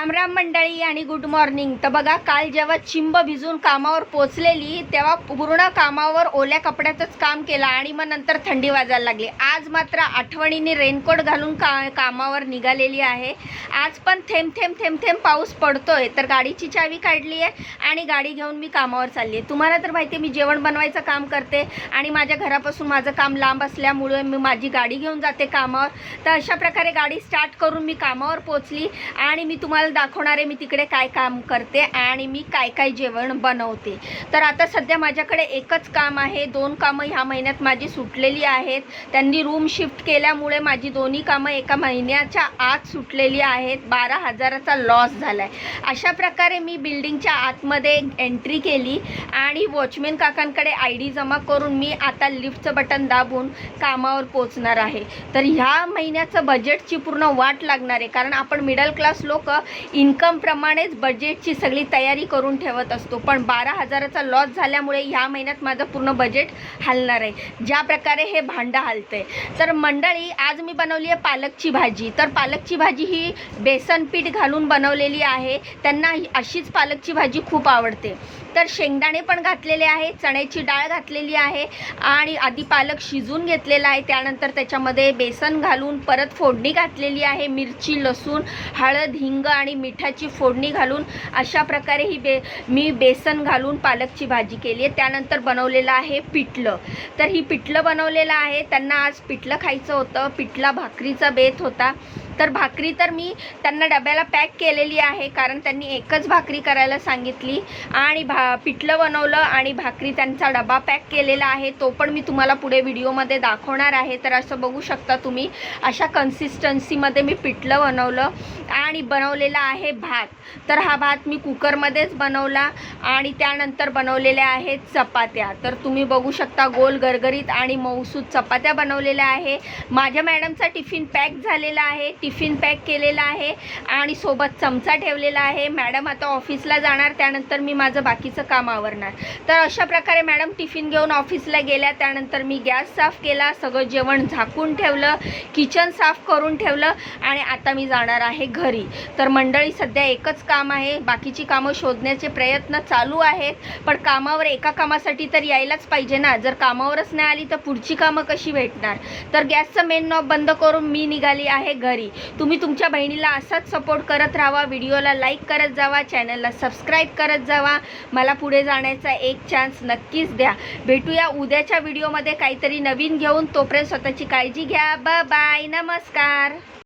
राम राम मंडळी आणि good morning. तर बघा, काल जेव्हा चिंब भिजून कामावर पोचलेली तेव्हा पूर्ण कामावर ओल्या कपड्यातच काम केलं आणि मग नंतर थंडी वाजायला लागली। आज मात्र आठवणीने रेनकोट घालून कामावर निघालेली आहे। आज पण थेंब थेंब थेंब थेंब पाऊस पडतोय। तर गाडीची चावी काढली आहे आणि गाडी घेऊन मी कामावर चालली आहे। तुम्हाला तर माहिती आहे मी जेवण बनवायचं काम करते आणि माझ्या घरापासून माझं काम लांब असल्यामुळे मी माझी गाडी घेऊन जाते कामावर। तर अशा प्रकारे गाडी स्टार्ट करून मी कामावर पोचली आणि मी तुम्हाला दाखवणार आहे मी तिकडे काय काम करते आणि मी काय काय जेवण बनवते। तर आता सध्या माझ्याकडे एकच काम आहे। 2 कामं ह्या महिन्यात माझी सुटलेली आहेत। त्यांनी रूम शिफ्ट केल्यामुळे माझी दोन्ही कामं एका महिन्याच्या आत सुटलेली आहेत। 12,000चा लॉस झाला आहे। अशा प्रकारे मी बिल्डिंगच्या आतमध्ये एंट्री केली आणि वॉचमॅन काकांकडे ID जमा करून मी आता लिफ्टचं बटन दाबून कामावर पोचणार आहे। तर ह्या महिन्याचं बजेटची पूर्ण वाट लागणार आहे, कारण आपण मिडल क्लास लोक इन्कम प्रमाणेच बजेटची सगळी तयारी करून ठेवत असतो। पण 12,000चा लॉस झाल्यामुळे ह्या महिन्यात माझं पूर्ण बजेट हलणार आहे, ज्या प्रकारे हे भांडं हलतंय। तर मंडळी, आज मी बनवली आहे पालकची भाजी। तर पालकची भाजी ही बेसन पीठ घालून बनवलेली आहे। त्यांना अशीच पालकची भाजी खूप आवडते। तर शेंगदाणे पण घातलेले आहे, चण्याची डाळ घातलेली आहे आणि आधी पालक शिजून घेतलेला आहे। त्यानंतर त्याच्यामध्ये बेसन घालून परत फोडणी घातलेली आहे। मिरची, लसूण, हळद, हिंग आणि मिठाची फोडणी घालून अशा प्रकारे मी बेसन घालून पालकची भाजी केली आहे। त्यानंतर बनवलेलं आहे पिठलं। तर ही पिठलं बनवलेलं आहे। त्यांना आज पिठलं खायचं होतं, पिठला भाकरीचा बेत होता। तर भाकरी तर मी त्यांना डब्याला पॅक केलेली आहे, कारण त्यांनी एकच भाकरी करायला सांगितली आणि पिठलं बनवलं आणि भाकरी त्यांचा डबा पॅक केलेला आहे। तो पण मी तुम्हाला पुढे व्हिडिओमध्ये दाखवणार आहे। तर असं बघू शकता तुम्ही, अशा कन्सिस्टन्सीमध्ये मी पिठलं बनवलं आणि बनवलेला आहे भात। तर हा भात मी कुकरमध्येच बनवला आणि त्यानंतर बनवलेल्या आहेत चपात्या। तर तुम्ही बघू शकता गोल गरगरीत आणि मऊसूद चपात्या बनवलेल्या आहे। माझ्या मॅडमचा टिफिन पॅक झालेला आहे, टिफिन पॅक केलेला आहे आणि सोबत चमचा ठेवलेला आहे। मॅडम आता ऑफिसला जाणार, त्यानंतर मी माझं बाकीचं काम आवरणार। तर अशा प्रकारे मॅडम टिफिन घेऊन ऑफिसला गेल्या। त्यानंतर मी गॅस साफ केला, सगळं जेवण झाकून ठेवलं, किचन साफ करून ठेवलं आणि आता मी जाणार आहे घरी। तर मंडळी, सध्या एकच काम आहे, बाकीची कामं शोधण्याचे प्रयत्न चालू आहेत। पण कामावर एका कामासाठी तर यायलाच पाहिजे ना। जर कामावरच नाही आली तर पुढची कामं कशी भेटणार। तर गॅसचं मेन नॉब बंद करून मी निघाली आहे घरी। तुम्ही तुमच्या बहिणीला असाच सपोर्ट करत राहा, व्हिडिओला लाईक करत जावा, चॅनलला सबस्क्राईब करत जावा। मला पुढे जाण्याचा एक चान्स नक्कीच द्या। भेटूया उद्याच्या व्हिडिओमध्ये काहीतरी नवीन घेऊन। तोपर्यंत स्वतःची काळजी घ्या। बाय बाय, नमस्कार।